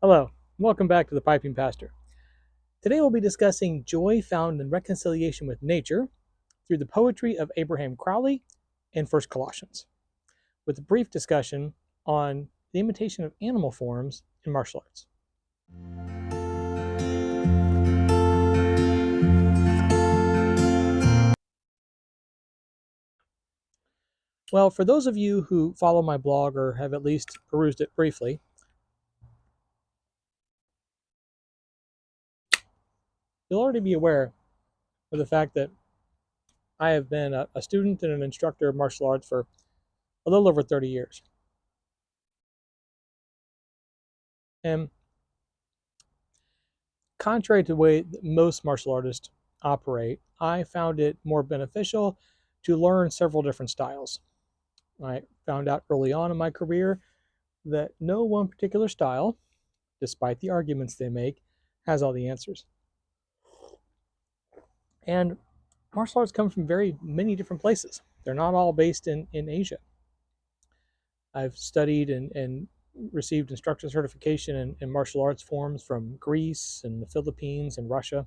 Hello, welcome back to the Piping Pastor. Today we'll be discussing joy found in reconciliation with nature through the poetry of Abraham Cowley and First Colossians, with a brief discussion on the imitation of animal forms in martial arts. Well, for those of you who follow my blog or have at least perused it briefly, you'll already be aware of the fact that I have been a student and an instructor of martial arts for a little over 30 years. And contrary to the way that most martial artists operate, I found it more beneficial to learn several different styles. I found out early on in my career that no one particular style, despite the arguments they make, has all the answers. And martial arts come from very many different places. They're not all based in Asia. I've studied and received instructor certification in martial arts forms from Greece and the Philippines and Russia.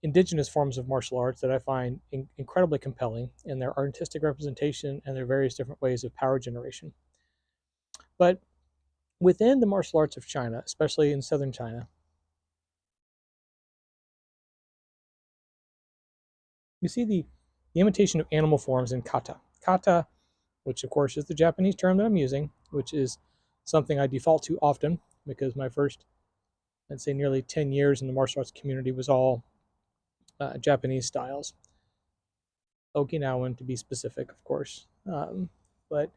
Indigenous forms of martial arts that I find incredibly compelling in their artistic representation and their various different ways of power generation. But within the martial arts of China, especially in southern China, you see the imitation of animal forms in kata. Kata, which of course is the Japanese term that I'm using, which is something I default to often because my first, I'd say, nearly 10 years in the martial arts community was all Japanese styles. Okinawan, to be specific, of course. But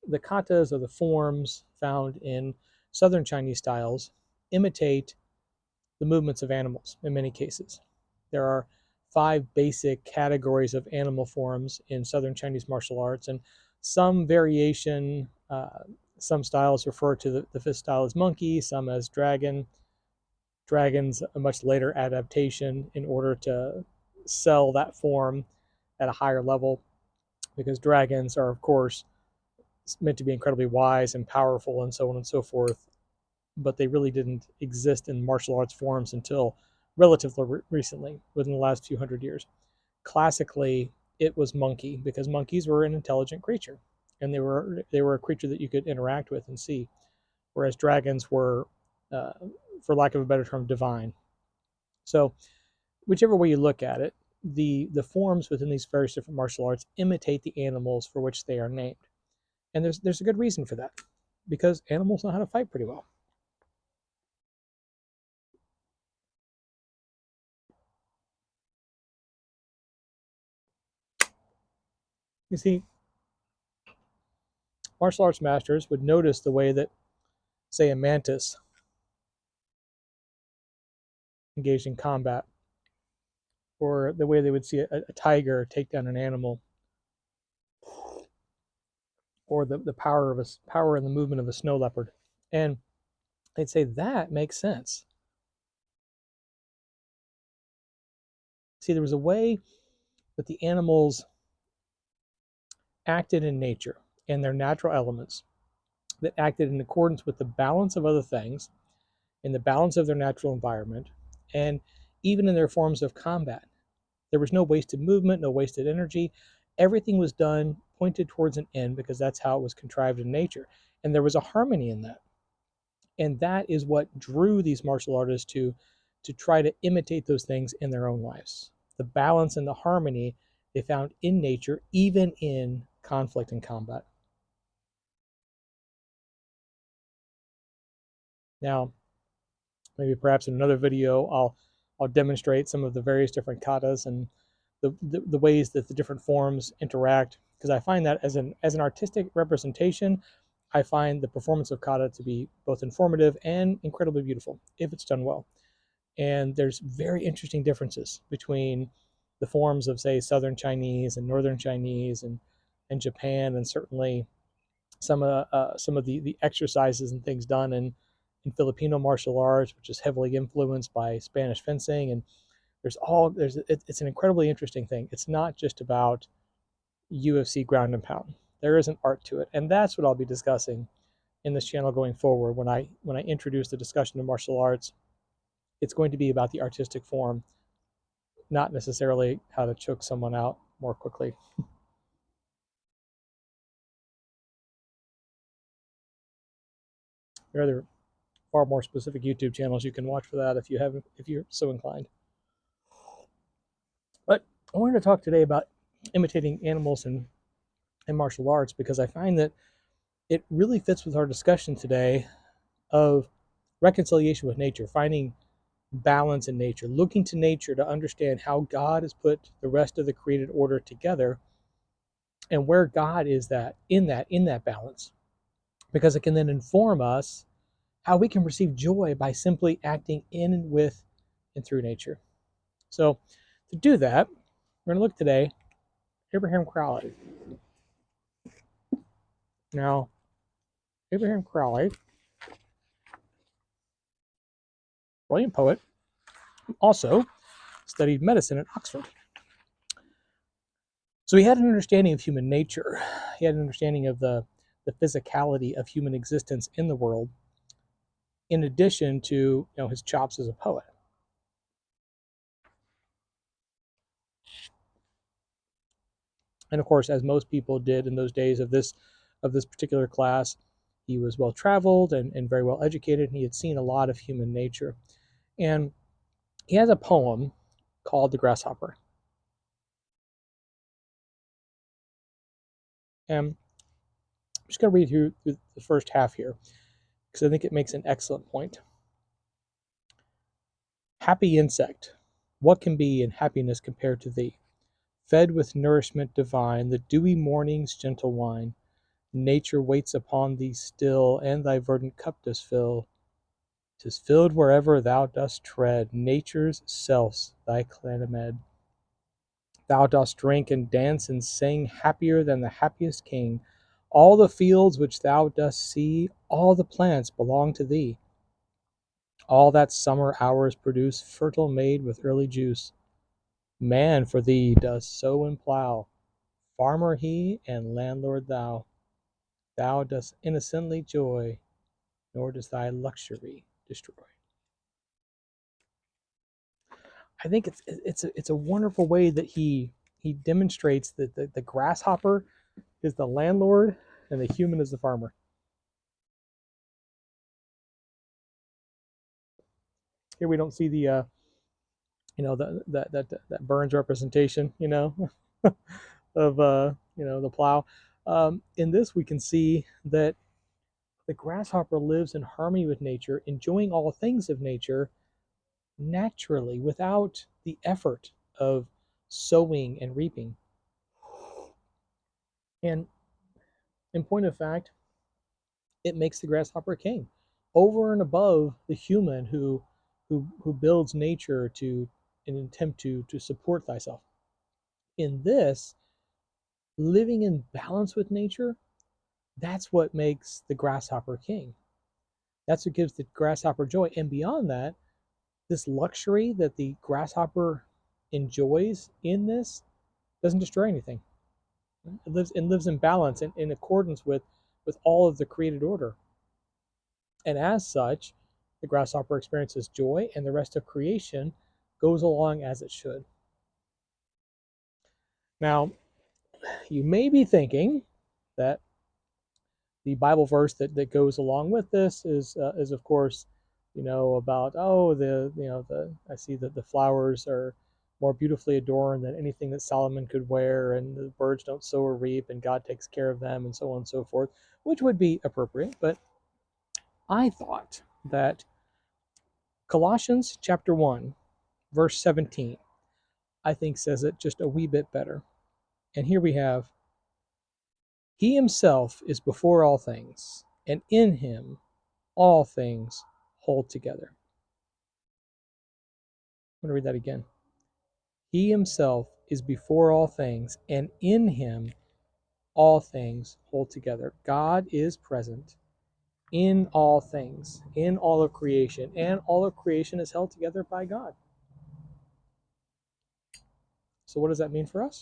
the katas, or the forms found in southern Chinese styles, imitate the movements of animals in many cases. There are 5 basic categories of animal forms in southern Chinese martial arts, and some variation. Some styles refer to the 5th style as monkey, some as dragon. Dragon's a much later adaptation in order to sell that form at a higher level, because dragons are, of course, meant to be incredibly wise and powerful and so on and so forth, but they really didn't exist in martial arts forms until relatively recently, within the last few hundred years. Classically, it was monkey, because monkeys were an intelligent creature, and they were a creature that you could interact with and see, whereas dragons were, for lack of a better term, divine. So, whichever way you look at it, the forms within these various different martial arts imitate the animals for which they are named. And there's a good reason for that, because animals know how to fight pretty well. You see, martial arts masters would notice the way that, say, a mantis engaged in combat, or the way they would see a tiger take down an animal, or the power in the movement of a snow leopard, and they'd say that makes sense. See, there was a way that the animals acted in nature and their natural elements, that acted in accordance with the balance of other things, in the balance of their natural environment, and even in their forms of combat. There was no wasted movement, no wasted energy. Everything was done pointed towards an end, because that's how it was contrived in nature. And there was a harmony in that. And that is what drew these martial artists to try to imitate those things in their own lives. The balance and the harmony they found in nature, even in conflict and combat. Now, maybe perhaps in another video, I'll demonstrate some of the various different katas and the ways that the different forms interact, because I find that as an artistic representation, I find the performance of kata to be both informative and incredibly beautiful if it's done well. And there's very interesting differences between the forms of, say, southern Chinese and northern Chinese and Japan, and certainly some of the exercises and things done in Filipino martial arts, which is heavily influenced by Spanish fencing. And it's an incredibly interesting thing. It's not just about UFC ground and pound. There is an art to it, and that's what I'll be discussing in this channel going forward, when I introduce the discussion of martial arts, it's going to be about the artistic form, not necessarily how to choke someone out more quickly. There are other far more specific YouTube channels you can watch for that if you're so inclined. But I wanted to talk today about imitating animals and martial arts because I find that it really fits with our discussion today of reconciliation with nature, finding balance in nature, looking to nature to understand how God has put the rest of the created order together and where God is that balance, because it can then inform us how we can receive joy by simply acting in and with and through nature. So to do that, we're going to look today at Abraham Cowley. Now, Abraham Cowley, brilliant poet, also studied medicine at Oxford. So he had an understanding of human nature. He had an understanding of the physicality of human existence in the world, in addition to his chops as a poet. And of course, as most people did in those days of this particular class, he was well traveled and very well educated, and he had seen a lot of human nature. And he has a poem called The Grasshopper. And I'm just going to read through the first half here, because I think it makes an excellent point. Happy insect, what can be in happiness compared to thee? Fed with nourishment divine, the dewy morning's gentle wine, nature waits upon thee still, and thy verdant cup does fill. 'Tis filled wherever thou dost tread, nature's self's thy Clymamed. Thou dost drink and dance and sing, happier than the happiest king. All the fields which thou dost see, all the plants belong to thee. All that summer hours produce, fertile made with early juice. Man for thee does sow and plough, farmer he and landlord thou. Thou dost innocently joy, nor does thy luxury destroy. I think it's a wonderful way that he demonstrates that the grasshopper is the landlord and the human is the farmer. Here we don't see the that Burns representation, of the plow. In this, we can see that the grasshopper lives in harmony with nature, enjoying all things of nature naturally without the effort of sowing and reaping. And in point of fact, it makes the grasshopper king, over and above the human who builds nature to in an attempt to support thyself. In this, living in balance with nature, that's what makes the grasshopper king. That's what gives the grasshopper joy. And beyond that, this luxury that the grasshopper enjoys in this doesn't destroy anything. It lives in balance and in accordance with all of the created order. And as such, the grasshopper experiences joy, and the rest of creation goes along as it should. Now, you may be thinking that the Bible verse that goes along with this is of course, about I see that the flowers are more beautifully adorned than anything that Solomon could wear, and the birds don't sow or reap, and God takes care of them, and so on and so forth, which would be appropriate. But I thought that Colossians chapter 1, verse 17, I think says it just a wee bit better. And here we have, He himself is before all things, and in him all things hold together. I'm going to read that again. He himself is before all things, and in him all things hold together. God is present in all things, in all of creation, and all of creation is held together by God. So what does that mean for us?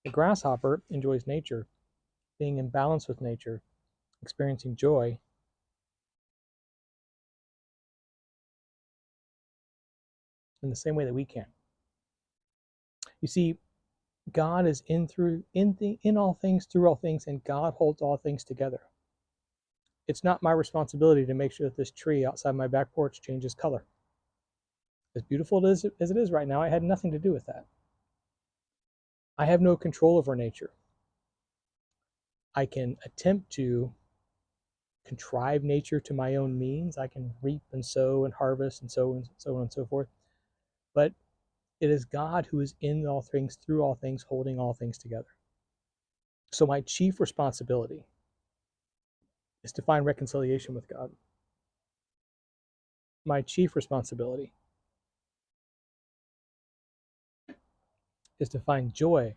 The grasshopper enjoys nature, being in balance with nature, experiencing joy in the same way that we can. You see, God is in all things, through all things, and God holds all things together. It's not my responsibility to make sure that this tree outside my back porch changes color. As beautiful as it is right now, I had nothing to do with that. I have no control over nature. I can attempt to contrive nature to my own means. I can reap and sow and harvest and so on and so forth. But it is God who is in all things, through all things, holding all things together. So my chief responsibility is to find reconciliation with God. My chief responsibility is to find joy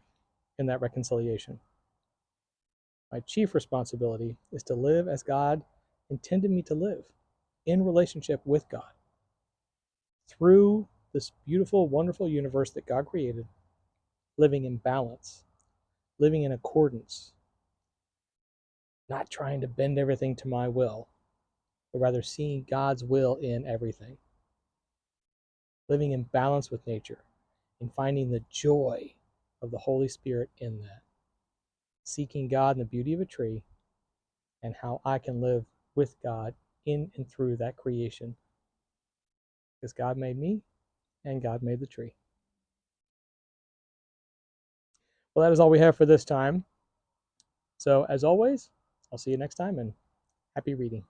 in that reconciliation. My chief responsibility is to live as God intended me to live, in relationship with God, through this beautiful, wonderful universe that God created, living in balance, living in accordance, not trying to bend everything to my will, but rather seeing God's will in everything, living in balance with nature, and finding the joy of the Holy Spirit in that, seeking God in the beauty of a tree and how I can live with God in and through that creation, because God made me and God made the tree. Well, that is all we have for this time. So, as always, I'll see you next time, and happy reading.